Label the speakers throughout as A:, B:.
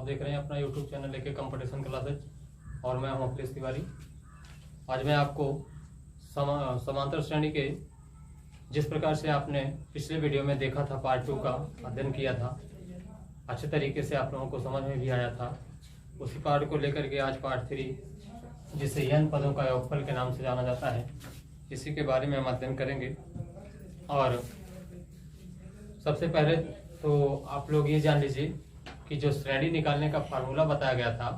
A: आप देख रहे हैं अपना यूट्यूब चैनल लेके कंपटीशन क्लासेज और मैं हूं अखिलेश तिवारी। आज मैं आपको समांतर श्रेणी के जिस प्रकार से आपने पिछले वीडियो में देखा था पार्ट 2 का अध्ययन किया था, अच्छे तरीके से आप लोगों को समझ में भी आया था, उसी पार्ट को लेकर के आज पार्ट 3 जिसे n पदों का योगफल के नाम से जाना जाता है, इसी के बारे में हम अध्ययन करेंगे। और सबसे पहले तो आप लोग ये जान लीजिए कि जो श्रेणी निकालने का फार्मूला बताया गया था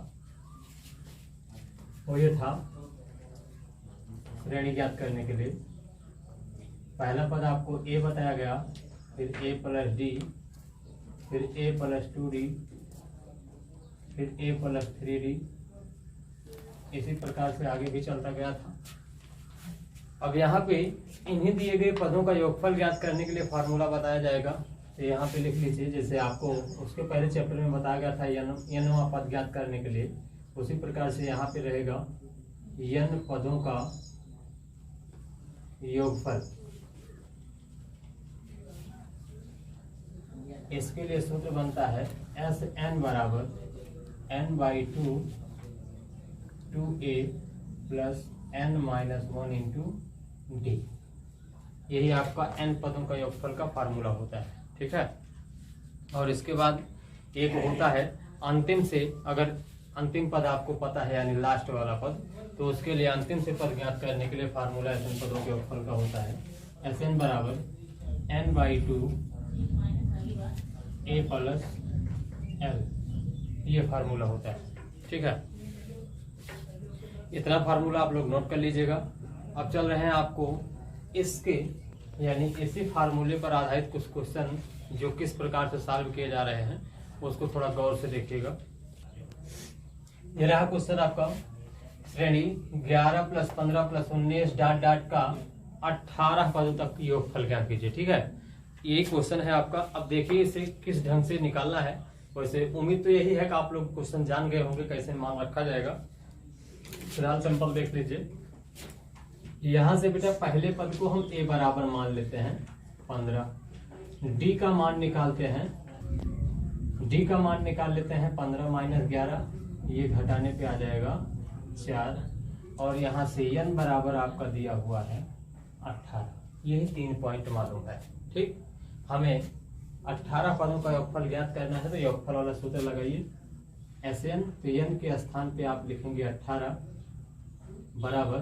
A: वो ये था। श्रेणी ज्ञात करने के लिए पहला पद आपको a बताया गया, फिर a प्लस डी, फिर a प्लस 2d, फिर a प्लस 3d, इसी प्रकार से आगे भी चलता गया था। अब यहाँ पे इन्हीं दिए गए पदों का योगफल ज्ञात करने के लिए फार्मूला बताया जाएगा। तो यहाँ पे लिख लीजिए, जैसे आपको उसके पहले चैप्टर में बताया गया था n पद ज्ञात करने के लिए, उसी प्रकार से यहाँ पे रहेगा n पदों का योगफल। इसके लिए सूत्र बनता है Sn बराबर n/2 2a plus n-1 into D. यही आपका n पदों का योगफल का फार्मूला होता है, ठीक है। और इसके बाद एक होता है अंतिम से, अगर अंतिम पद आपको पता है यानी लास्ट वाला पद, तो उसके लिए अंतिम से पद ज्ञात करने के लिए फार्मूला Sn पदों के योगफल का होता है Sn बराबर n/2 a प्लस l। ये फार्मूला होता है, ठीक है। इतना फार्मूला आप लोग नोट कर लीजिएगा। अब चल रहे हैं आपको इसके यानी इसी फार्मूले पर आधारित कुछ क्वेश्चन जो किस प्रकार से सॉल्व किए जा रहे हैं उसको थोड़ा गौर से देखिएगा। ये रहा क्वेश्चन आपका, श्रेणी 11 प्लस 15 प्लस 19 डॉट डॉट का 18 पदों तक योगफल ज्ञात कीजिए, ठीक है। ये क्वेश्चन है आपका। अब देखिए इसे किस ढंग से निकालना है। वैसे उम्मीद तो यही है कि आप लोग क्वेश्चन जान गए होंगे कैसे मान रखा जाएगा। फिलहाल सिंपल देख लीजिए। यहां से बेटा पहले पद को हम a बराबर मान लेते हैं 15, d का मान निकालते हैं, d का मान निकाल लेते हैं 15 माइनस 11, ये घटाने पे आ जाएगा 4, और यहाँ से n बराबर आपका दिया हुआ है 18। यही 3 पॉइंट मालूम है, ठीक। हमें 18 पदों का योगफल ज्ञात करना है, तो योगफल वाला सूत्र लगाइए Sn। तो n के स्थान पे आप लिखेंगे 18 बराबर,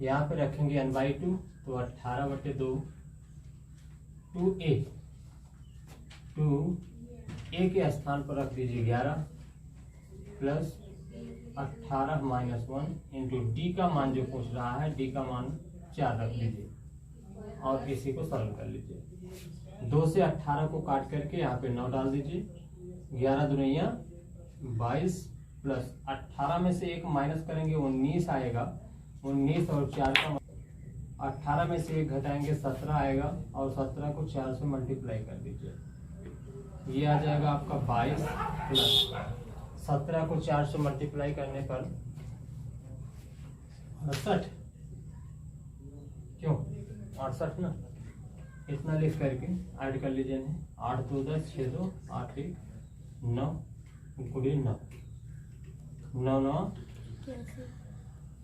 A: यहाँ पे रखेंगे n/2, तो 18/2 2a, 2a के स्थान पर रख दीजिए 11 प्लस 18 माइनस 1 इंटू डी का मान जो पूछ रहा है, डी का मान 4 रख लीजिए और इसी को सरल कर लीजिए। 2 से 18 को काट करके यहाँ पे 9 डाल दीजिए, 11 दुनिया 22 प्लस 18 में से 1 माइनस करेंगे 19 आएगा, 19 और 4 का 18 में से 1 घटाएंगे 17 आएगा, और 17 को 4 से मल्टीप्लाई कर दीजिए, ये आ जाएगा आपका 22 प्लस 17 को 4 से मल्टीप्लाई करने पर 68, क्यों 68 ना, इतना लिख करके ऐड कर लीजिए। 8 2 10 6 2 8 1 9 गुणे 9 9 9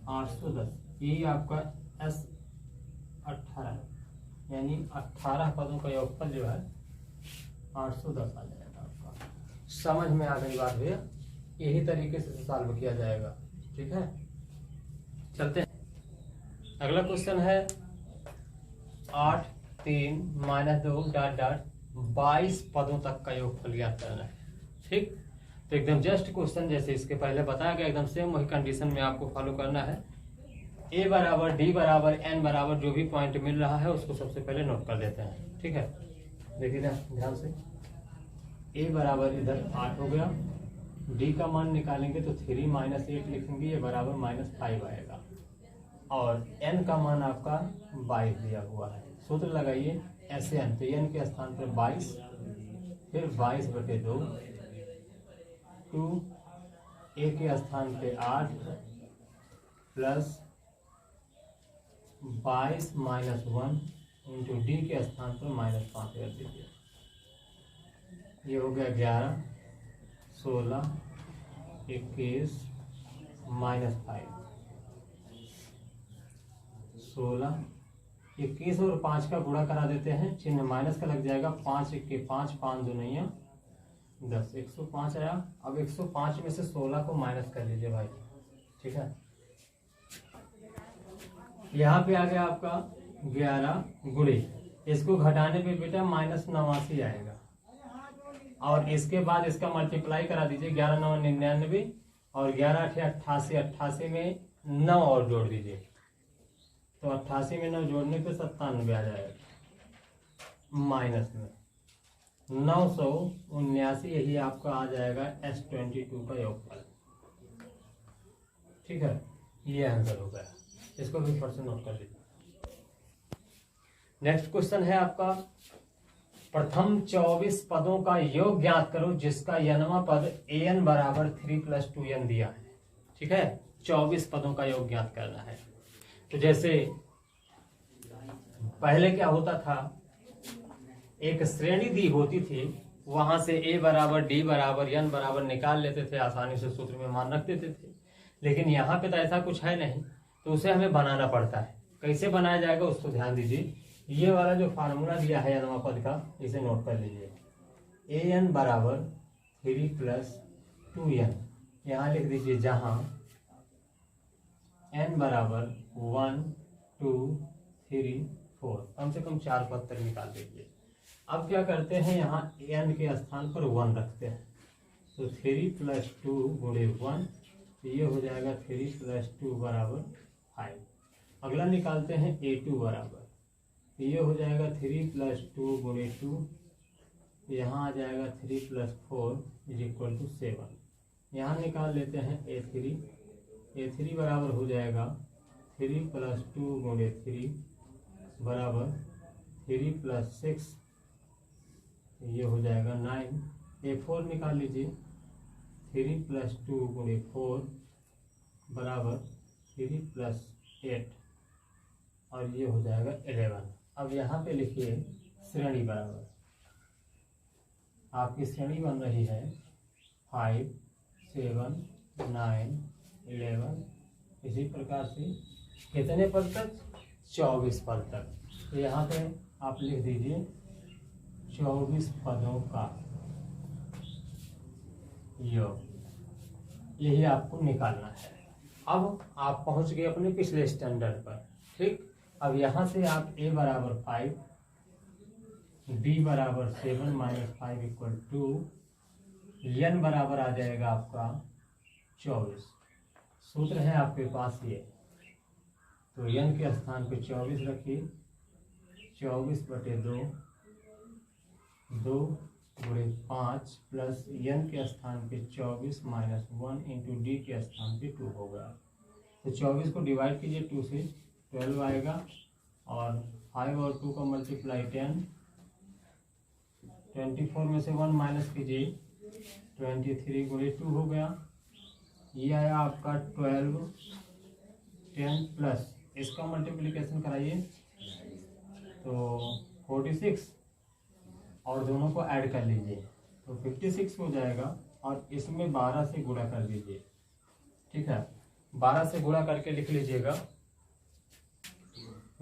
A: 810। यही आपका S18 है, यानी 18 पदों का योगफल जो है 810 आ जाएगा आपका। समझ में आ गई बात भैया? यही तरीके से सॉल्व किया जाएगा, ठीक है। चलते हैं। अगला क्वेश्चन है 8 3 माइनस 2 डॉट डॉट 22 पदों तक का योगफल ज्ञात करना है, ठीक। तो एकदम जस्ट क्वेश्चन जैसे इसके पहले बताया गया, एकदम सेम वही कंडीशन में आपको फॉलो करना है। a बराबर d बराबर n बराबर जो भी पॉइंट मिल रहा है उसको सबसे पहले नोट कर लेते हैं, ठीक है। देखिए ना ध्यान से, a बराबर इधर 8 हो गया, d का मान निकालेंगे तो 3 माइनस 8 लिखेंगे, ये बराबर -5 आएगा, और n का मान आपका 22 दिया हुआ है। सूत्र लगाइए Sn, तो n के स्थान पर 22, फिर 22/2, 2 a के स्थान पे 8 प्लस 22 माइनस 1 इंटू डी के स्थान पर -5 कर दीजिए, ये हो गया 11 16, 21 -5, 16, 21 और 5 का गुणा करा देते हैं, चिन्ह माइनस का लग जाएगा। 5 1 के 5, 5 2 नहीं 10, 105 आया। अब 105 में से 16 को माइनस कर लीजिए भाई, ठीक है। यहाँ पे आ गया आपका 11 गुणे, इसको घटाने पे बेटा -89 आएगा, और इसके बाद इसका मल्टीप्लाई करा दीजिए। 11 9 99 और 11 8 88, 88 में 9 और जोड़ दीजिए, तो 88 में 9 जोड़ने पे 97 आ जाएगा। माइनस में 979, यही आपका आ जाएगा S22 का योगफल, ठीक है। ये आंसर हो गया, इसको भी फिर से नोट कर लीजिए। नेक्स्ट क्वेश्चन है आपका, प्रथम 24 पदों का योग ज्ञात करो जिसका n वां पद an बराबर 3 + 2n दिया है, ठीक है। 24 पदों का योग ज्ञात करना है। तो जैसे पहले क्या होता था, एक श्रेणी दी होती थी, वहां से a बराबर d बराबर n बराबर निकाल लेते थे, आसानी से सूत्र में मान रख देते थे। लेकिन यहाँ पे तो ऐसा कुछ है नहीं, तो उसे हमें बनाना पड़ता है। कैसे बनाया जाएगा उसको ध्यान दीजिए। ये वाला जो फार्मूला दिया है n वां पद का, इसे नोट कर लीजिए। an बराबर 3 + 2n, यहाँ लिख दीजिए, जहां n बराबर 1 2 3 4, कम से कम 4 पद तक निकाल दीजिए। अब क्या करते हैं, यहाँ n के स्थान पर 1 रखते हैं, तो 3 + 2 गुणे 1, ये हो जाएगा 3 + 2 बराबर 5। अगला निकालते हैं a2 बराबर, ये हो जाएगा 3 + 2 गुणे 2, यहाँ आ जाएगा 3 + 4 = 7। यहाँ निकाल लेते हैं a3 बराबर हो जाएगा 3 + 2 गुणे 3 बराबर 3 + 6, ये हो जाएगा 9। a4 निकाल लीजिए, 3 + 2 गुणे 4 बराबर 3 + 8, और ये हो जाएगा 11। अब यहाँ पे लिखिए श्रेणी बराबर, आपकी श्रेणी बन रही है 5 7 9 11, इसी प्रकार से कितने पद तक, 24 पद तक। तो यहाँ पे आप लिख दीजिए 24 पदों का योग, यही आपको निकालना है। अब आप पहुंच गए अपने पिछले स्टैंडर्ड पर, ठीक। अब यहाँ से आप a बराबर 5, d बराबर 7 - 5 = 2, n बराबर आ जाएगा आपका 24। सूत्र है आपके पास ये, तो n के स्थान पे 24 रखिए। 24/2, 2 गुणे 5 प्लस n के स्थान पे 24 - 1 × d के स्थान पे 2 होगा। तो 24 को डिवाइड कीजिए 2 से, 12 आएगा, और 5 और 2 का मल्टीप्लाई 10, 24 में से 1 माइनस कीजिए, 23 गुणे 2 हो गया। ये आया आपका 12, 10 प्लस इसका मल्टीप्लिकेशन कराइए तो 46, और दोनों को ऐड कर लीजिए तो 56 हो जाएगा, और इसमें 12 से गुणा कर दीजिए, ठीक है। 12 से गुणा करके लिख लीजिएगा।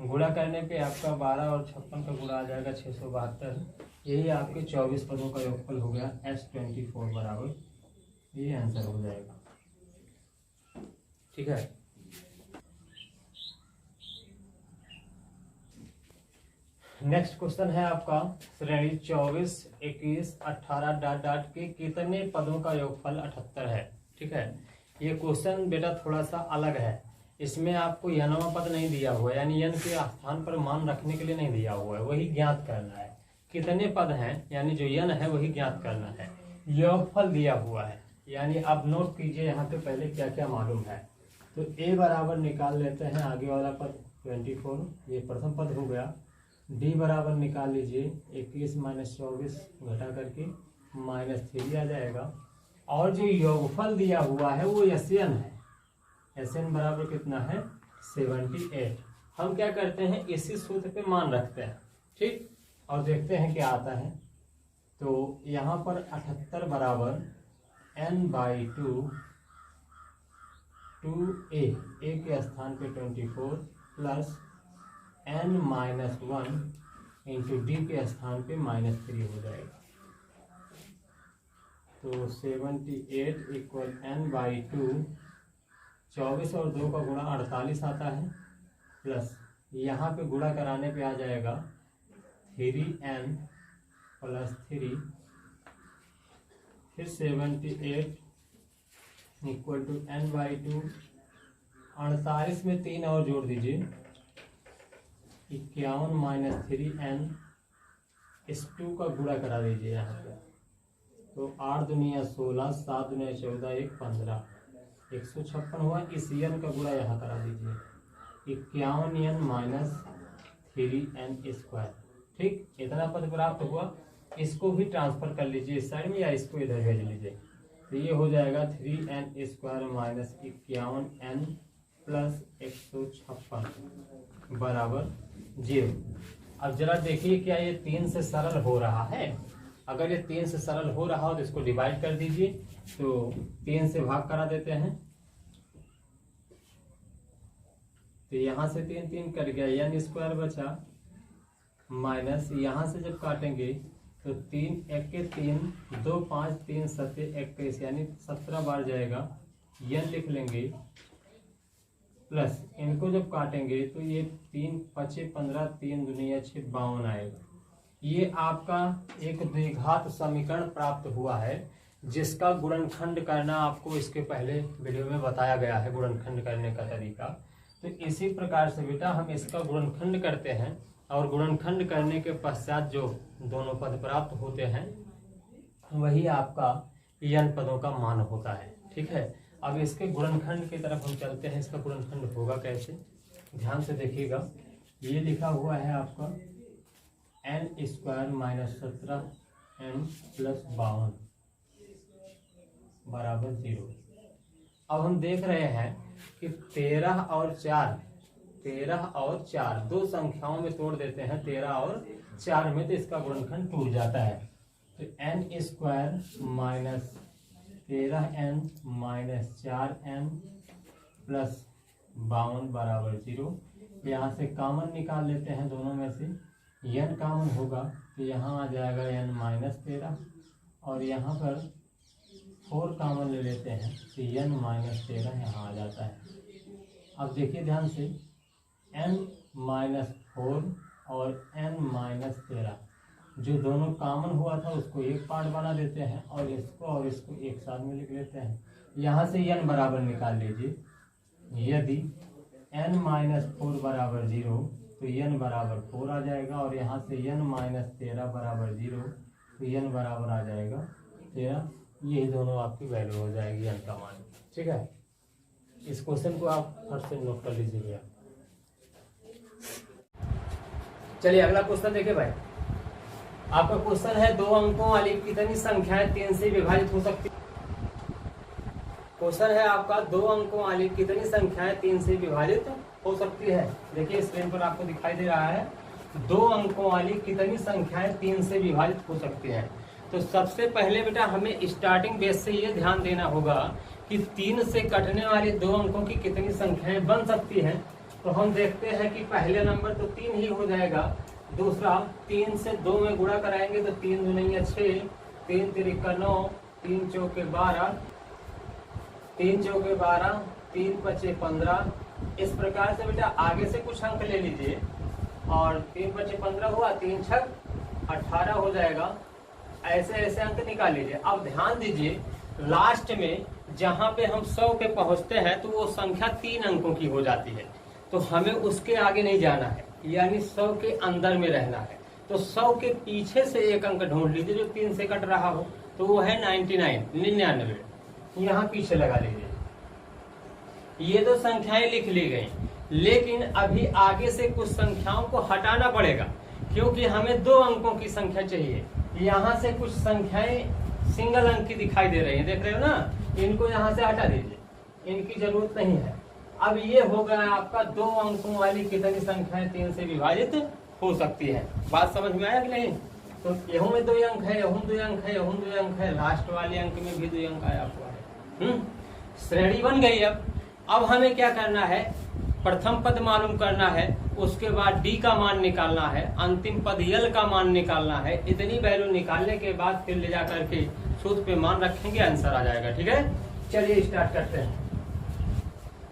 A: गुणा करने पे आपका 12 और 56 का गुणा आ जाएगा 672। यही आपके 24 पदों का योगफल हो गया S24 बराबर, ये आंसर हो जाएगा, ठीक है। नेक्स्ट क्वेश्चन है आपका, श्रेणी 24 21 18 डॉट डॉट के कितने पदों का योगफल 78 है, ठीक है। ये क्वेश्चन बेटा थोड़ा सा अलग है, इसमें आपको n वां पद नहीं दिया हुआ है, यानी n के स्थान पर मान रखने के लिए नहीं दिया हुआ है, वही ज्ञात करना है। कितने पद हैं, यानी जो n है वही ज्ञात करना है। योगफल दिया हुआ है, यानी आप नोट कीजिए यहाँ पे पहले क्या क्या मालूम है। तो a बराबर निकाल लेते हैं, आगे वाला पद 24, ये प्रथम पद हो गया। d बराबर निकाल लीजिए 21 - 24 घटा करके -3 आ जाएगा, और जो योगफल दिया हुआ है वो Sn है। Sn बराबर कितना है, 78। हम क्या करते हैं, इसी सूत्र पे मान रखते हैं, ठीक, और देखते हैं क्या आता है। तो यहाँ पर 78 बराबर n/2 2a, a के स्थान पे 24 प्लस n-1 इंटू डी के स्थान पे -3 हो जाएगा। तो 78 इक्वल n/2, 24 और 2 का गुणा 48 आता है, प्लस यहाँ पे गुणा कराने पे आ जाएगा 3n प्लस 3, फिर 78 इक्वल टू n/2, 48 में 3 और जोड़ दीजिए, 51 माइनस 3n, इस 2 का गुणा करा दीजिए यहाँ पे, तो 8 दूनिया 16, 7 दूनिया 14, 1 15, 156 हुआ। इस n का गुणा यहाँ करा दीजिए, 51n माइनस 3n²। ठीक, इतना पद प्राप्त हुआ। इसको भी ट्रांसफर कर लीजिए इस साइड में, या इसको इधर भेज लीजिए, तो ये हो जाएगा 3n² माइनस 51n प्लस 156 बराबर 0। अब जरा देखिए क्या ये 3 से सरल हो रहा है। अगर ये 3 से सरल हो रहा हो तो इसको डिवाइड कर दीजिए, तो 3 से भाग करा देते हैं, तो यहाँ से 3 3 कट गया, n² बचा, माइनस यहाँ से जब काटेंगे तो 3 1 के 3, 2 5 3 7 21, यानी 17 बार जाएगा, n लिख लेंगे, प्लस इनको जब काटेंगे तो ये 3 5 15, 3 दूनिया 6 52 आएगा। ये आपका एक द्विघात समीकरण प्राप्त हुआ है, जिसका गुणनखंड करना आपको इसके पहले वीडियो में बताया गया है, गुणनखंड करने का तरीका। तो इसी प्रकार से बेटा हम इसका गुणनखंड करते हैं, और गुणनखंड करने के पश्चात जो दोनों पद प्राप्त होते हैं वही आपका n पदों का मान होता है। ठीक है, अब इसके गुणनखंड की तरफ हम चलते हैं। इसका गुणनखंड होगा कैसे, ध्यान से देखिएगा। ये लिखा हुआ है आपका n² माइनस 17n प्लस 52 बराबर 0। अब हम देख रहे हैं कि 13 और 4 दो संख्याओं में तोड़ देते हैं, 13 और 4 में, तो इसका गुणनखंड टूट जाता है। तो n² minus 13n minus 4n plus 52 बराबर 0। यहाँ से कॉमन निकाल लेते हैं, दोनों में से n कॉमन होगा, तो यहाँ आ जाएगा n माइनस 13, और यहाँ पर 4 कॉमन ले लेते हैं, तो n माइनस 13 यहाँ आ जाता है। अब देखिए ध्यान से, n माइनस 4 और n माइनस 13 जो दोनों कॉमन हुआ था उसको एक पार्ट बना देते हैं, और इसको एक साथ में लिख लेते हैं। यहाँ से n बराबर निकाल लीजिए। यदि n माइनस 4 बराबर 0 तो n बराबर 4 आ जाएगा, और यहाँ से n माइनस 13 बराबर 0 तो n बराबर आ जाएगा 13। यही दोनों आपकी वैल्यू हो जाएगी n का मान। ठीक है, इस क्वेश्चन को आप फर्स्ट से नोट कर लीजिएगा। चलिए अगला क्वेश्चन देखिए भाई। आपका क्वेश्चन है 2 अंकों वाली कितनी संख्याएं 3 से विभाजित हो सकती है। क्वेश्चन है आपका 2 अंकों वाली कितनी संख्याएं 3 से विभाजित हो सकती है। देखिए स्क्रीन पर आपको दिखाई दे रहा है 2 अंकों वाली कितनी संख्याएं 3 से विभाजित हो सकती हैं। तो सबसे पहले बेटा हमें स्टार्टिंग बेस से ये ध्यान देना होगा कि 3 से कटने वाली 2 अंकों की कितनी संख्याएं बन सकती हैं। तो हम देखते हैं कि पहले नंबर तो 3 ही हो जाएगा। दूसरा 3 से 2 में गुणा कराएंगे तो 3 दूनी 6, 3 तिरिका 9, 3 चौके 12, 3 चौके 12, 3 पचे 15। इस प्रकार से बेटा आगे से कुछ अंक ले लीजिए, और 3 पचे 15 हुआ, 3 छक 18 हो जाएगा। ऐसे ऐसे अंक निकाल लीजिए। अब ध्यान दीजिए लास्ट में जहां पे हम 100 पे पहुंचते हैं तो वो संख्या 3 अंकों की हो जाती है। तो हमें उसके आगे नहीं जाना है, यानी 100 के अंदर में रहना है। तो 100 के पीछे से एक अंक ढूंढ लीजिए जो 3 से कट रहा हो, तो वो है 99। यहाँ पीछे लगा लीजिए। ये तो संख्याएं लिख ली गई, लेकिन अभी आगे से कुछ संख्याओं को हटाना पड़ेगा, क्योंकि हमें 2 अंकों की संख्या चाहिए। यहाँ से कुछ संख्याएं सिंगल अंक की दिखाई दे रही हैं, देख रहे हो ना, इनको यहाँ से हटा दीजिए, इनकी जरूरत नहीं है। अब ये हो गया आपका 2 अंकों वाली कितनी संख्याएं 3 से विभाजित हो सकती है। बात समझ में आया कि नहीं। तो यहूं में 2 अंक है, यहूं 2 अंक है, यहूं 2 अंक है, लास्ट वाले अंक में भी 2 अंक आया हुआ है। श्रेणी बन गई। अब हमें क्या करना है, प्रथम पद मालूम करना है, उसके बाद डी का मान निकालना है, अंतिम पद यल का मान निकालना है। इतनी वैल्यू निकालने के बाद फिर ले जा करके सूत्र पे मान रखेंगे, आंसर आ जाएगा। ठीक है, चलिए स्टार्ट करते हैं।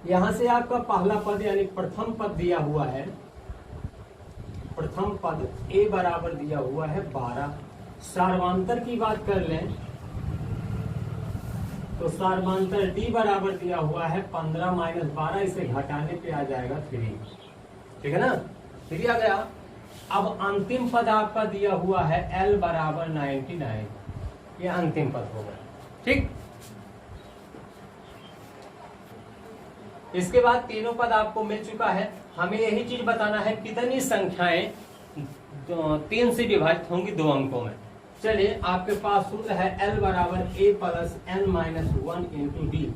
A: यहां से आपका पहला पद यानी प्रथम पद दिया हुआ है, प्रथम पद ए बराबर दिया हुआ है 12। सार्वांतर की बात कर लें तो सार्वांतर डी बराबर दिया हुआ है 15 - 12, इसे घटाने पे आ जाएगा 3। ठीक है ना, 3 आ गया। अब अंतिम पद आपका दिया हुआ है एल बराबर 99, ये अंतिम पद होगा। ठीक, इसके बाद तीनों पद आपको मिल चुका है। हमें यही चीज बताना है कितनी संख्याएं 3 से विभाजित होंगी 2 अंकों में। चलिए, आपके पास सूत्र है L बराबर A plus n minus 1 into D.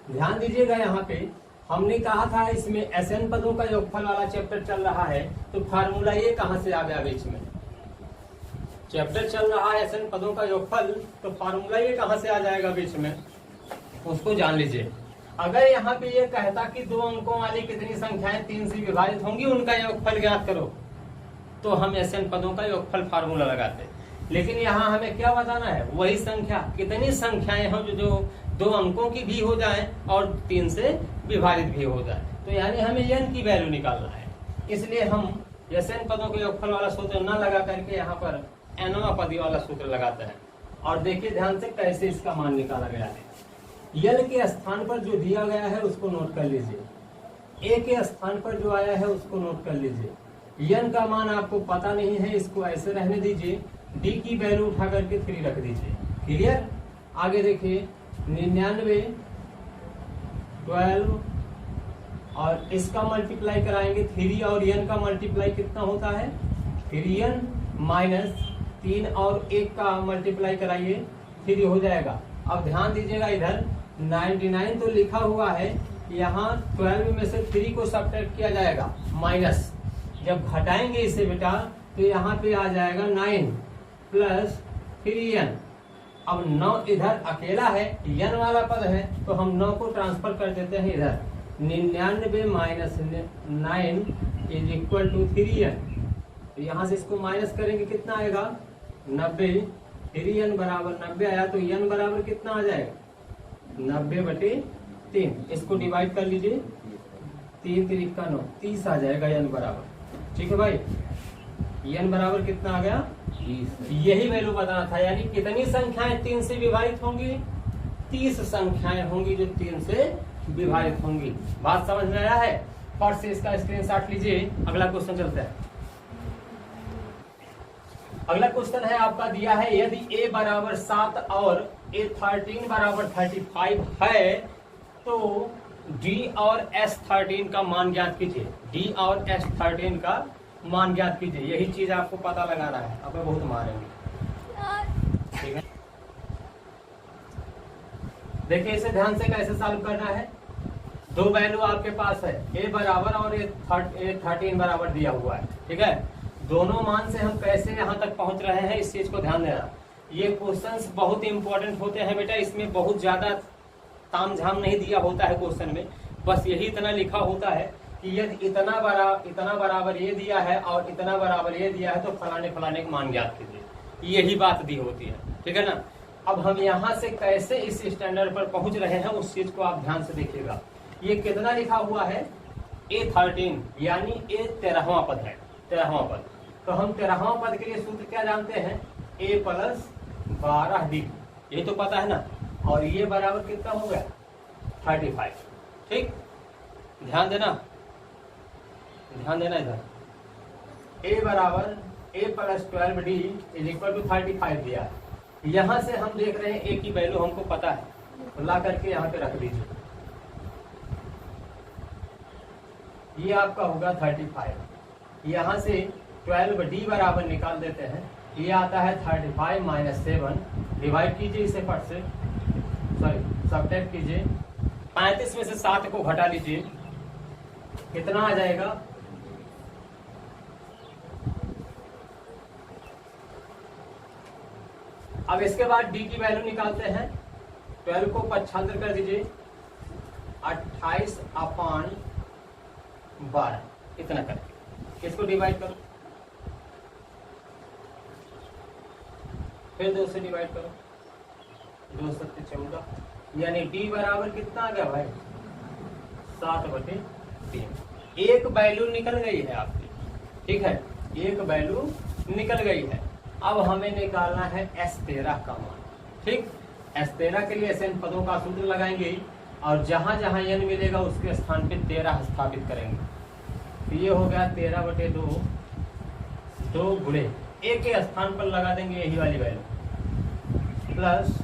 A: ध्यान दीजिएगा, यहाँ पे हमने कहा था इसमें SN पदों का योगफल वाला चैप्टर चल रहा है, तो फार्मूला ये कहाँ से आ गया बीच में? चैप्टर चल रहा है SN पदों का योगफल, तो फार्मूला ये कहाँ से आ जाएगा बीच में, उसको जान लीजिए। अगर यहाँ पे ये कहता कि 2 अंकों वाली कितनी संख्याएं 3 से विभाजित होंगी, उनका योगफल ज्ञात करो, तो हम SN पदों का योगफल फार्मूला लगाते हैं। लेकिन यहाँ हमें क्या बताना है, वही संख्या कितनी संख्याएं हो जो 2 अंकों की भी हो जाए और 3 से विभाजित भी हो जाए। तो यानी हमें n की वैल्यू निकालना है, इसलिए हम SN पदों के योगफल वाला सूत्र न लगा करके यहाँ पर nवां पदी वाला सूत्र लगाते हैं। और देखिए ध्यान से कैसे इसका मान निकाला गया है। यल के स्थान पर जो दिया गया है उसको नोट कर लीजिए, ए के स्थान पर जो आया है उसको नोट कर लीजिए। यन का मान आपको पता नहीं है, इसको ऐसे रहने दीजिए। डी की वैल्यू उठा करके 3 रख दीजिए। क्लियर, आगे देखिए 99, 12 और इसका मल्टीप्लाई कराएंगे 3 और n का मल्टीप्लाई कितना होता है 3n माइनस 3 और 1 का मल्टीप्लाई कराइए 3 हो जाएगा। अब ध्यान दीजिएगा, इधर 99 तो लिखा हुआ है, यहाँ 12 में से 3 को सब्ट्रैक्ट किया जाएगा माइनस। जब घटाएंगे इसे बेटा तो यहाँ पे आ जाएगा 9 प्लस 3n। अब 9 इधर अकेला है, n वाला पद है, तो हम 9 को ट्रांसफर कर देते हैं इधर। 99 minus 9 is equal to 3n। तो यहाँ से इसको माइनस करेंगे, कितना आएगा 90। 3n बराबर 90 आया, तो n बराबर कितना आ जाएगा 90/3। इसको डिवाइड कर लीजिए, 3 3 का 9, 30 आ जाएगा n बराबर। ठीक है भाई, n बराबर कितना आ गया 30। यही वैल्यू बताना था, यानी कितनी संख्याएं 3 से विभाजित होंगी, 30 संख्याएं होंगी जो 3 से विभाजित होंगी। बात समझ में आया है? फट से इसका स्क्रीनशॉट लीजिए। अगला क्वेश्चन चलता है। अगला क्वेश्चन है आपका दिया है, यदि a बराबर 7 और a13 बराबर 35 है तो d और s13 का मान ज्ञात कीजिए। d और s13 का मान ज्ञात कीजिए, यही चीज आपको पता लगाना है। अब बहुत मारेंगे, ठीक है। देखिए इसे ध्यान से कैसे सॉल्व करना है। 2 वैल्यू आपके पास है, a बराबर और a13 बराबर दिया हुआ है, ठीक है। दोनों मान से हम कैसे यहाँ तक पहुंच रहे हैं, इस चीज को ध्यान देना। ये क्वेश्चंस बहुत इंपॉर्टेंट होते हैं बेटा, इसमें बहुत ज्यादा तामझाम नहीं दिया होता है क्वेश्चन में। बस यही इतना लिखा होता है कि यदि इतना बराबर ये दिया है और इतना बराबर ये दिया है तो फलाने फलाने का मान ज्ञात कीजिए, यही बात दी होती है, ठीक है ना। अब हम यहाँ से कैसे इस स्टैंडर्ड पर पहुंच रहे हैं उस चीज को आप ध्यान से देखिएगा। ये कितना लिखा हुआ है a13, यानी a 13वां पद है, 13वां पद। तो हम 13वां पद के लिए सूत्र क्या जानते हैं, a प्लस 12d, ये तो पता है ना। और ये बराबर कितना हो गया 35, ठीक। ध्यान देना इधर। a बराबर a plus 12d is equal to 35 दिया है। यहाँ से हम देख रहे हैं a की वैल्यू हमको पता है, तो ला करके यहाँ पे रख दीजिए। ये आपका होगा 35। यहाँ से 12d बराबर निकाल देते हैं, ये आता है 35 माइनस 7। डिवाइड कीजिए इसे फट से, सॉरी सब्ट्रैक्ट कीजिए। 35 में से 7 को घटा लीजिए, कितना आ जाएगा अब इसके बाद डी की वैल्यू निकालते हैं। 12 को 75 कर दीजिए, 28/12 इतना करके इसको डिवाइड करो, फिर 2 से डिवाइड करो, 2 7 14, यानी डी बराबर कितना आ गया भाई 7/3। एक वैल्यू निकल गई है आपकी, ठीक है, एक वैल्यू निकल गई है। अब हमें निकालना है S13 का मान। ठीक, S13 के लिए ऐसे पदों का सूत्र लगाएंगे और जहां जहां n मिलेगा उसके स्थान पे 13 स्थापित करेंगे। तो ये हो गया 13/2, 2 गुणे a के स्थान पर लगा देंगे यही वाली value, plus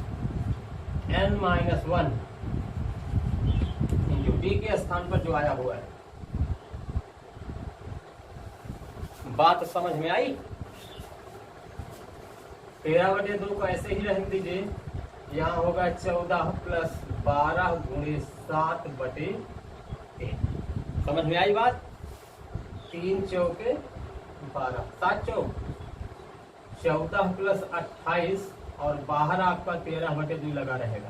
A: n-1 into d के स्थान पर जो आया हुआ है। बात समझ में आई? 13/2 को ऐसे ही रख दीजिए, यहाँ होगा 14 प्लस 12 गुणे 7/1। समझ में आई बात? 3 चौके 12, 7 चौक 14 प्लस 28 और बाहर आपका 13/2 लगा रहेगा।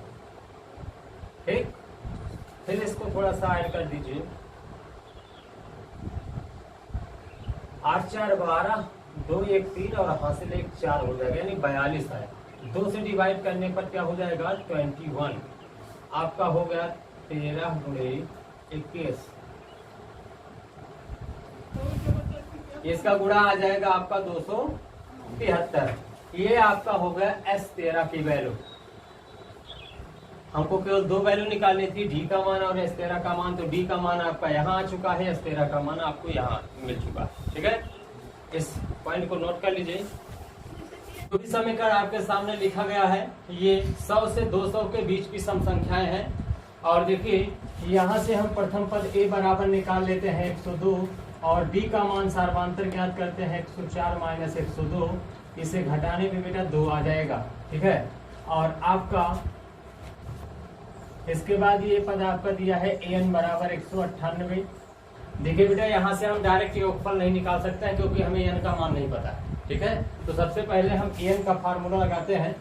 A: ठीक, फिर इसको थोड़ा सा ऐड कर दीजिए, 8 4 12, 2 1 3 और हासिल 1 4 हो जाएगा, यानी 42 है। 2 से डिवाइड करने पर क्या हो जाएगा 21, आपका हो गया 13 गुणे 21। इसका गुणा आ जाएगा आपका 273। ये आपका हो गया S13 की वैल्यू। हमको केवल 2 वैल्यू निकालनी थी, डी का मान और S13 का मान। तो डी का मान आपका यहाँ आ चुका है, S13 का मान आपको यहाँ मिल चुका है। ठीक है, इस पॉइंट को नोट कर लीजिए। जो भी समीकरण आपके सामने लिखा गया है ये 100 से 200 के बीच की सम संख्याएं हैं। और देखिए यहाँ से हम प्रथम पद a बराबर निकाल लेते हैं 102 और d का मान सार्वंतर ज्ञात करते हैं 104 माइनस 102। इसे घटाने पे बेटा 2 आ जाएगा। ठीक है, और आपका इसके बाद ये पद आपका दिया है an बराबर 198। देखिए बेटा यहाँ से हम डायरेक्ट योगफल नहीं निकाल सकते हैं क्योंकि हमें n का मान नहीं पता है। ठीक है, तो सबसे पहले हम an का फार्मूला लगाते हैं।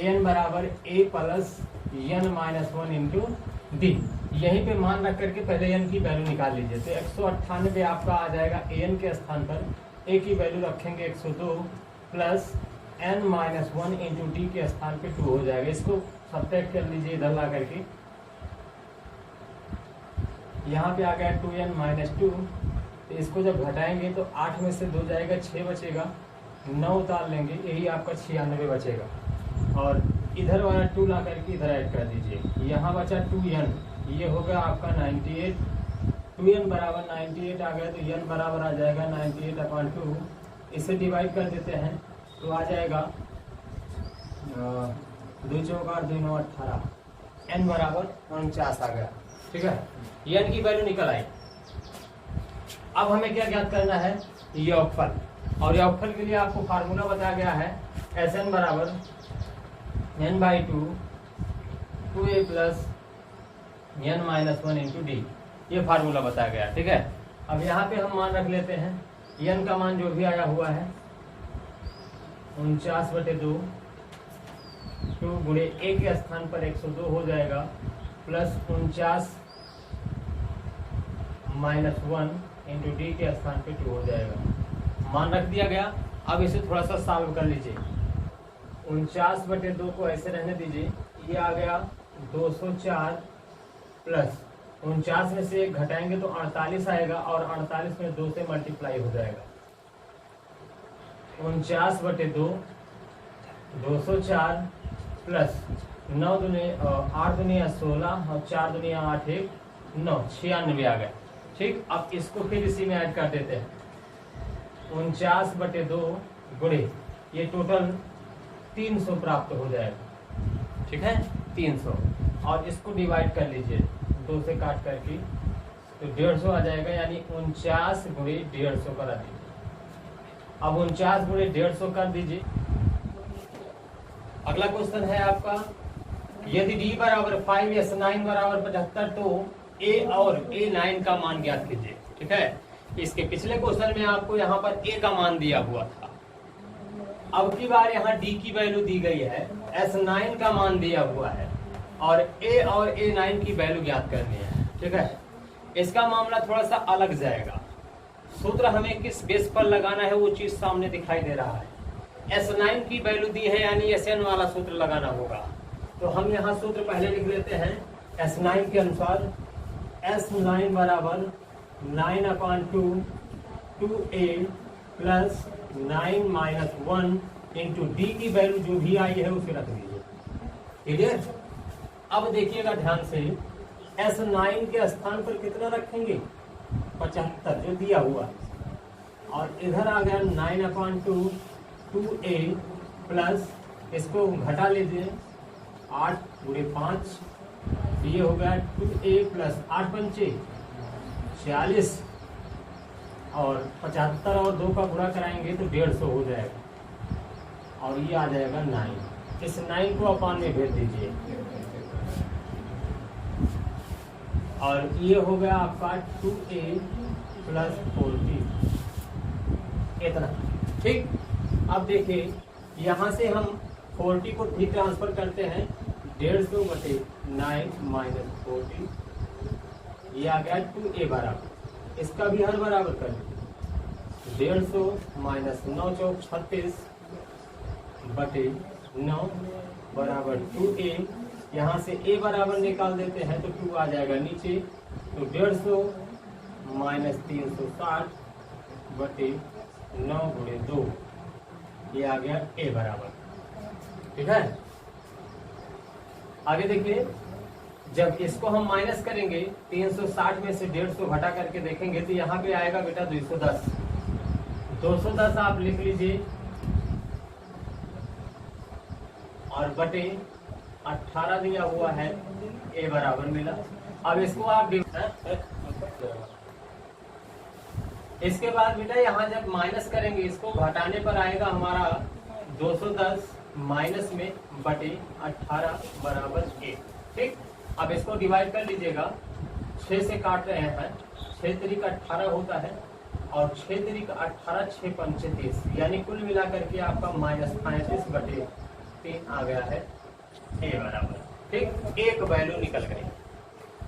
A: an बराबर a plus n-1 into D. यहीं पे मान रख करके पहले n की वैल्यू निकाल लीजिए। तो 198 आपका आ जाएगा an के स्थान पर a की वैल्यू रखेंगे 102 प्लस n-1 इंटू डी के स्थान पे 2 हो जाएगा। इसको सब्ट्रैक्ट कर लीजिए इधर ला करके, यहाँ पे आ गया 2n-2। तो इसको जब घटाएंगे तो 8 में से 2 जाएगा, 6 बचेगा, 9 उतार लेंगे, यही आपका 96 बचेगा। और इधर वाला 2 ला करके इधर ऐड कर दीजिए, यहाँ बचा 2n, ये होगा आपका 98। 2n बराबर 98 आ गया, तो n बराबर आ जाएगा 98/2। इसे डिवाइड कर देते हैं तो आ जाएगा 2 चौका 2 9 18, n बराबर 49 आ गया। ठीक है, n की वैल्यू निकल आई। अब हमें क्या ज्ञात करना है योगफल, और योगफल के लिए आपको फार्मूला बताया गया है Sn बराबर n/2 2a plus n-1 into D. ये फार्मूला बताया गया। ठीक है, अब यहाँ पे हम मान रख लेते हैं, n का मान जो भी आया हुआ है 49/2, 2 गुणे a के स्थान पर 102 हो जाएगा, प्लस 49 माइनस 1 इंटू डी के स्थान पे 2 हो जाएगा। मान रख दिया गया। अब इसे थोड़ा सा सॉल्व कर लीजिए। 49/2 को ऐसे रहने दीजिए, ये आ गया 204 प्लस 49 में से 1 घटाएंगे तो 48 आएगा, और 48 में 2 से मल्टीप्लाई हो जाएगा। 49/2 204 प्लस 9 दूनी 8 दूनी 16 और 4 दूनी 8 1 9, 96 आ गया। ठीक, अब इसको फिर इसी में ऐड कर देते हैं। 49/2 गुणे ये टोटल 300 प्राप्त हो जाएगा। ठीक है, 300, और इसको डिवाइड कर लीजिए 2 से काट करके, तो 150 आ जाएगा, यानी 49 गुणे 150 करा दीजिए। अब 49 गुणे 150 कर दीजिए। अगला क्वेश्चन है आपका, यदि d बराबर 5 s9 बराबर 75 तो a और a9 का मान ज्ञात कीजिए। ठीक है, इसके पिछले क्वेश्चन में आपको यहाँ पर a का मान दिया हुआ था, अब की बार यहाँ डी की वैल्यू दी गई है, S9 का मान दिया हुआ है और A और A9 की वैल्यू ज्ञात करनी है। ठीक है, इसका मामला थोड़ा सा अलग जाएगा। सूत्र हमें किस बेस पर लगाना है वो चीज सामने दिखाई दे रहा है। S9 की वैल्यू दी है यानी Sn वाला सूत्र लगाना होगा। तो हम यहाँ सूत्र पहले लिख लेते हैं। S9 के अनुसार S9 बराबर 9/2 2A plus 9 minus 1 into D की वैल्यू जो भी आई है उसे रख दीजिए। क्लियर? अब देखिएगा ध्यान से, S9 के स्थान पर कितना रखेंगे? 75 जो दिया हुआ, और इधर आ गया 9/2 2A प्लस, इसको घटा लीजिए 8 गुणे 5, ये हो गया 2A प्लस 8 पंचे 46 और 75 और 2 का गुणा कराएंगे तो 150 हो जाएगा और ये आ जाएगा 9। इस 9 को अपान में भेज दीजिए और ये हो गया आपका 2A प्लस 40 इतना। ठीक, अब देखिए यहाँ से हम 40 को भी ट्रांसफर करते हैं 150 बटे 9 माइनस 40, ये आ गया 2A बराबर, इसका भी हर बराबर कर दीजिए 150 माइनस 9 चौक 36 बटे 9 बराबर 2A। यहाँ से A बराबर निकाल देते हैं तो 2 आ जाएगा नीचे, तो 150 माइनस 360 बटे 9 गुणे 2, ये आ गया A बराबर। ठीक है, आगे देखिए, जब इसको हम माइनस करेंगे 360 में से 150 घटा करके देखेंगे तो यहाँ पे आएगा बेटा 210। 210 आप लिख लीजिए और बटे 18 दिया हुआ है, A बराबर मिला। अब इसको आप इसके बाद बेटा यहाँ जब माइनस करेंगे इसको घटाने पर आएगा हमारा 210 माइनस में बटे 18 बराबर 1। ठीक, अब इसको डिवाइड कर लीजिएगा, 6 से काट रहे हैं, 6 तरीका 18 होता है और 6 तरीका 18 6 पंचे 30, यानी कुल मिलाकर के आपका माइनस 35 बटे 3 आ गया है A बराबर। ठीक, एक वैल्यू निकल गई।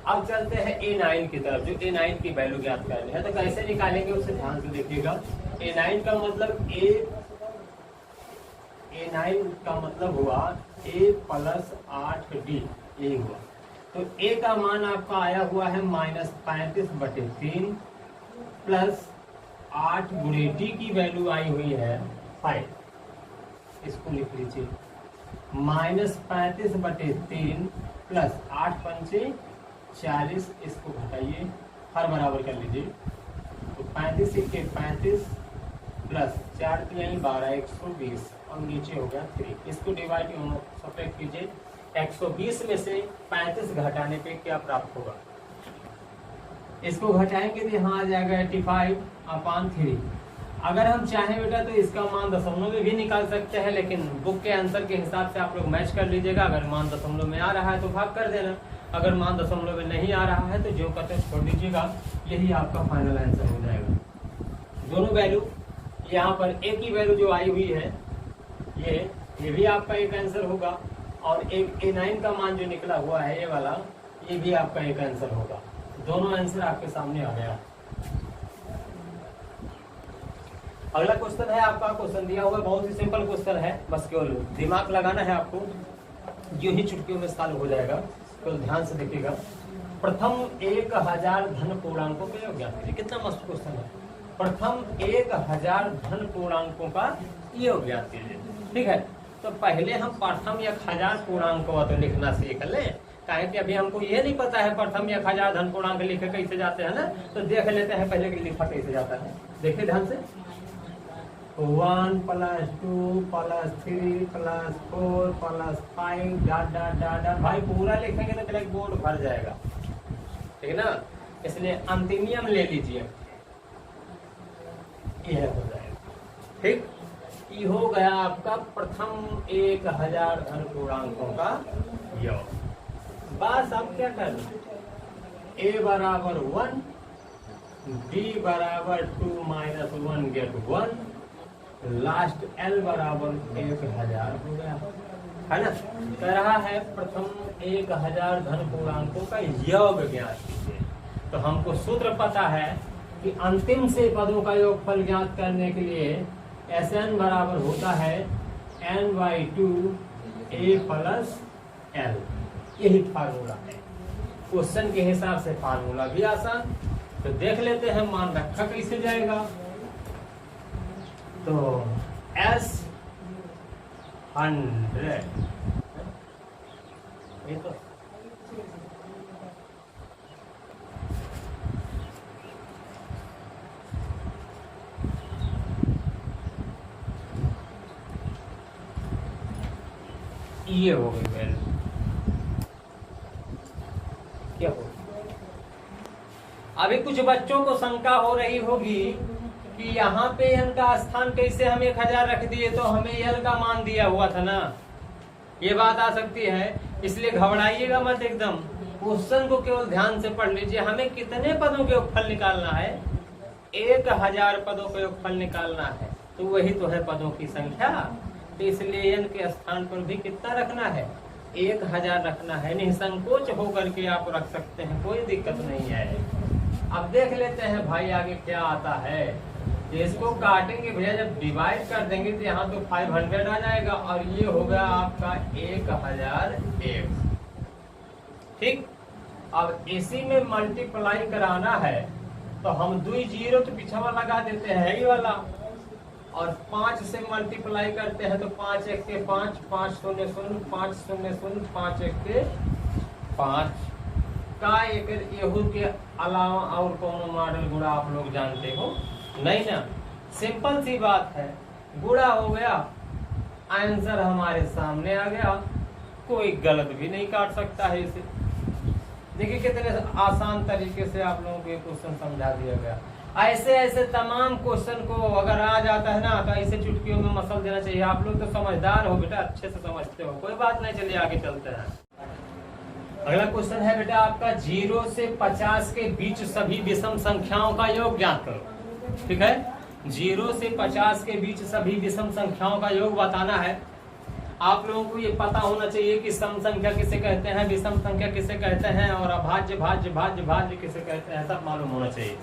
A: अब चलते हैं A9 की तरफ, जो A9 की वैल्यू ज्ञात करनी है। तो कैसे निकालेंगे उसे ध्यान से देखिएगा। A9 का मतलब A9 का मतलब हुआ A प्लस 8D, यही हुआ। तो A का मान आपका आया हुआ है माइनस 35 बटे 3 प्लस 8 गुणे D की वैल्यू आई हुई है 5, इसको लिख लीजिए माइनस 35 बटे 3 प्लस 8 पंचे 40, इसको घटाइए हर बराबर कर लीजिए, तो 35 के 35 प्लस 4 3 12 120 और नीचे हो गया 3। इसको डिवाइड सब्ट्रैक्ट कीजिए, 120 में से 35 घटाने पे क्या प्राप्त होगा? इसको घटाएंगे तो यहाँ आ जाएगा 85/3। अगर हम चाहें बेटा तो इसका मान दशमलव में भी निकाल सकते हैं, लेकिन बुक के आंसर के हिसाब से आप लोग मैच कर लीजिएगा। अगर मान दशमलव में आ रहा है तो भाग कर देना, अगर मान दशमलव में नहीं आ रहा है तो जो कहते छोड़ दीजिएगा, यही आपका फाइनल आंसर हो जाएगा। दोनों वैल्यू यहाँ पर A की वैल्यू जो आई हुई है ये भी आपका एक आंसर होगा, और एक A9 का मान जो निकला हुआ है ये वाला, ये भी आपका एक आंसर होगा। दोनों आंसर आपके सामने आ गया। अगला क्वेश्चन है आपका, क्वेश्चन दिया हुआ है, बहुत ही सिंपल क्वेश्चन है, बस केवल दिमाग लगाना है आपको, जो ही चुटकियों में सॉल्व हो जाएगा। तो ध्यान से देखिएगा। प्रथम 1000 धन पूर्णांकों के योग ज्ञात कीजिए। कितना मस्त क्वेश्चन है। प्रथम 1000 धन पूर्णांकों का योग ज्ञात कीजिए। ठीक है, तो पहले हम प्रथम 1000 पूर्णांक तो लिखना सीख लें, काहे कि अभी हमको ये नहीं पता है प्रथम 1000 धन पूर्णांक लिखे कैसे जाते हैं ना, तो देख लेते हैं पहले कि लिखा कैसे जाता है। देखिए ध्यान से, 1 + 2 + 3 + 4 + 5 डॉट डॉट डॉट डॉट। भाई पूरा लिखेंगे तो ब्लैक बोर्ड भर जाएगा, ठीक है ना, इसलिए अंतिम नियम ले लीजिए, यह हो जाएगा। ठीक, ये हो गया आपका प्रथम 1000 धन पूर्णांकों का योग। बस अब क्या करना, A बराबर 1, B बराबर 2 - 1 गेट 1, लास्ट L बराबर 1000 हो गया, है ना। कह रहा है प्रथम 1000 धन पूर्णांकों का योग ज्ञात कीजिए। तो हमको सूत्र पता है कि अंतिम से पदों का योगफल ज्ञात करने के लिए Sn बराबर होता है n/2 a प्लस l, यही फार्मूला है। क्वेश्चन के हिसाब से फार्मूला भी आसान। तो देख लेते हैं मान रखा कैसे जाएगा। तो S100 ये तो ये हो गई वैल्यू, क्या हो। अभी कुछ बच्चों को शंका हो रही होगी कि यहाँ पे n का स्थान कैसे हम 1000 रख दिए, तो हमें l का मान दिया हुआ था ना, ये बात आ सकती है। इसलिए घबराइएगा मत एकदम, क्वेश्चन को केवल ध्यान से पढ़ लीजिए। हमें कितने पदों के योगफल निकालना है? 1000 पदों का योगफल निकालना है, तो वही तो है पदों की संख्या। तो इसलिए n के स्थान पर भी कितना रखना है? 1000 रखना है। निसंकोच होकर के आप रख सकते हैं, कोई दिक्कत नहीं है। अब देख लेते हैं भाई आगे क्या आता है। इसको काटेंगे भैया, जब डिवाइड कर देंगे तो यहाँ तो 500 आ जाएगा और ये हो गया आपका 1001। ठीक, अब इसी में मल्टीप्लाई कराना है तो हम 2 जीरो तो पिछवा लगा देते हैं ये वाला, और 5 से मल्टीप्लाई करते हैं तो 5 1 के 5, 5 0 0, 5 0 0, 5 1 के 5 का एक एहू के अलावा और कौन मॉडल गुणा आप लोग जानते हो नहीं ना। सिंपल सी बात है, गुणा हो गया, आंसर हमारे सामने आ गया, कोई गलत भी नहीं काट सकता है इसे। देखिए कितने आसान तरीके से आप लोगों को ये क्वेश्चन समझा दिया गया। ऐसे ऐसे तमाम क्वेश्चन को अगर आ जाता है ना तो ऐसे चुटकियों में मसल देना चाहिए। आप लोग तो समझदार हो बेटा, अच्छे से समझते हो, कोई बात नहीं। चलिए आगे चलते हैं। अगला क्वेश्चन है बेटा आपका 0 से 50 के बीच सभी विषम संख्याओं का योग ज्ञात करो। ठीक है, 0 से 50 के बीच सभी विषम संख्याओं का योग बताना है। आप लोगों को ये पता होना चाहिए कि सम संख्या किसे कहते हैं, विषम संख्या किसे कहते हैं, और अभाज्य भाज्य भाज्य भाज्य किसे कहते हैं, सब मालूम होना चाहिए।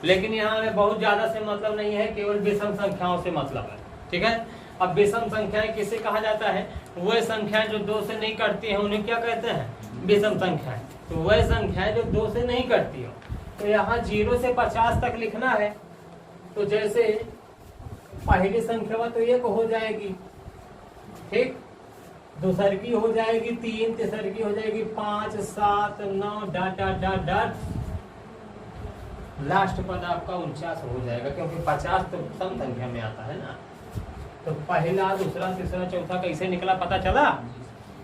A: लेकिन यहाँ में बहुत ज्यादा से मतलब नहीं है, केवल विषम संख्याओं से मतलब है। ठीक है, अब विषम संख्याएं किसे कहा जाता है? वह संख्याएं जो 2 से नहीं कटती हैं उन्हें क्या कहते हैं? विषम संख्याएं। तो वह संख्याएं जो 2 से नहीं कटती हो, तो यहाँ 0 से 50 तक लिखना है। तो जैसे पहली संख्या तो 1 हो जाएगी, ठीक, दूसर की हो जाएगी 3, तीसर की हो जाएगी 5, 7, 9 dot dot dot dot, last पद आपका 49 हो जाएगा, क्योंकि 50 तो सम संख्या में आता है ना। तो पहला, दूसरा, तीसरा, चौथा कैसे निकला पता चला?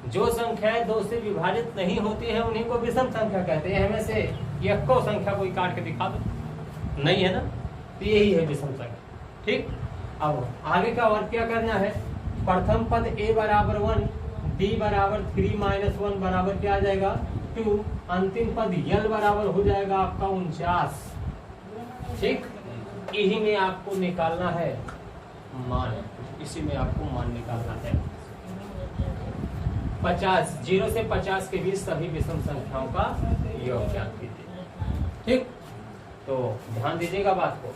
A: जो संख्याएं 2 से विभाजित नहीं होती है उन्हीं को विषम संख्या कहते हैं। हमें से एको संख्या कोई काट के दिखा दो, नहीं है ना, तो यही है विषम संख्या। ठीक, अब आगे का वर्क क्या करना है? प्रथम पद a बराबर 1, b बराबर 3 - 1 बराबर क्या आ जाएगा? 2, अंतिम पद l बराबर हो जाएगा आपका 49। ठीक, यही में आपको निकालना है मान, इसी में आपको मान निकालना है। 50, 0 से 50 के बीच सभी विषम संख्याओं का योग ज्ञात कीजिए। ठीक, तो ध्यान दीजिएगा बात को।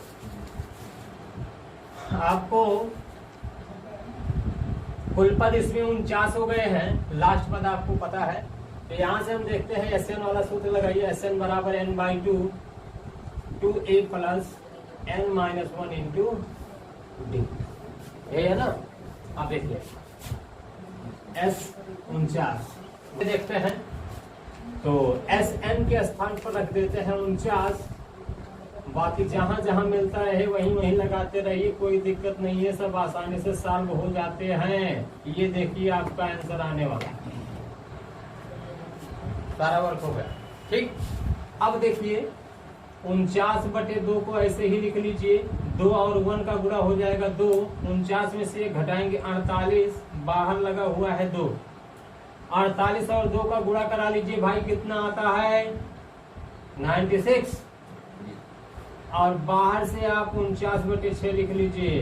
A: आपको कुल पद इसमें 49 हो गए हैं, लास्ट पद आपको पता है। तो यहाँ से हम देखते हैं Sn वाला सूत्र लगाइए। Sn बराबर n/2 2a plus n - 1 into d, ये है ना। अब देखिए S49 देखते हैं, तो Sn के स्थान पर रख देते हैं 49, बाकी जहां जहां मिलता रहे वहीं वहीं लगाते रहिए, कोई दिक्कत नहीं है, सब आसानी से सॉल्व हो जाते हैं। ये देखिए आपका आंसर आने वाला, सारा वर्क हो गया। ठीक, अब देखिए 49/2 को ऐसे ही लिख लीजिए, 2 और 1 का गुणा हो जाएगा 2, 49 में से घटाएंगे 48, बाहर लगा हुआ है 2, 48 और 2 का गुणा करा लीजिए भाई, कितना आता है? 96, और बाहर से आप 49/6 लिख लीजिए,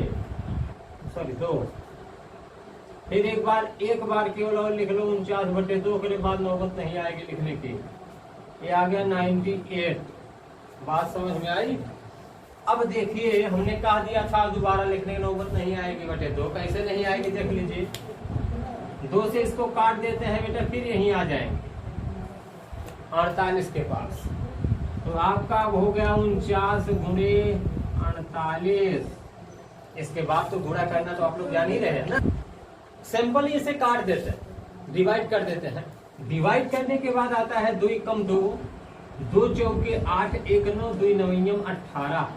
A: सॉरी 2। फिर एक बार केवल और लिख लो 49/2 के बाद नौबत नहीं आएगी लिखने की। ये आ गया 98। बात समझ में आई। अब देखिए हमने कहा दिया था दोबारा लिखने की नौबत नहीं आएगी बटे 2। कैसे नहीं आएगी देख लीजिए। 2 से इसको काट देते हैं बेटा, फिर यहीं आ जाएंगे 48 के पास। तो आपका हो गया 49 गुणे 48। इसके बाद तो गुणा करना तो आप लोग जान ही रहे हैं ना। सिंपल इसे काट देते हैं, डिवाइड कर देते हैं। डिवाइड करने के बाद आता है 2 कम 2, 2 चौके 8, 1 9, 2 9 18।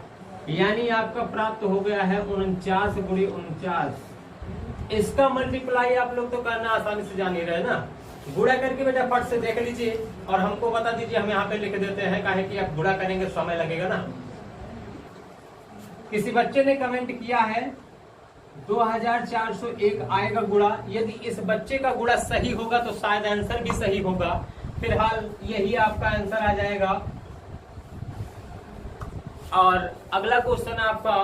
A: यानी आपका प्राप्त हो गया है 49 गुणे 49। इसका मल्टीप्लाई आप लोग तो करना आसानी से जान ही रहे ना। गुणा करके बेटा फट से देख लीजिए और हमको बता दीजिए। हम यहाँ पे लिख देते हैं, काहे कि आप गुणा करेंगे समय लगेगा ना। किसी बच्चे ने कमेंट किया है 2401 आएगा गुणा। यदि इस बच्चे का गुणा सही होगा तो शायद आंसर भी सही होगा। फिलहाल यही आपका आंसर आ जाएगा। और अगला क्वेश्चन आपका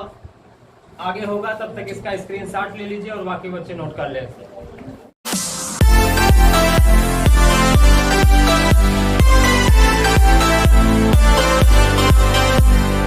A: आगे होगा, तब तक इसका स्क्रीनशॉट ले लीजिए और बाकी बच्चे नोट कर लेते हैं।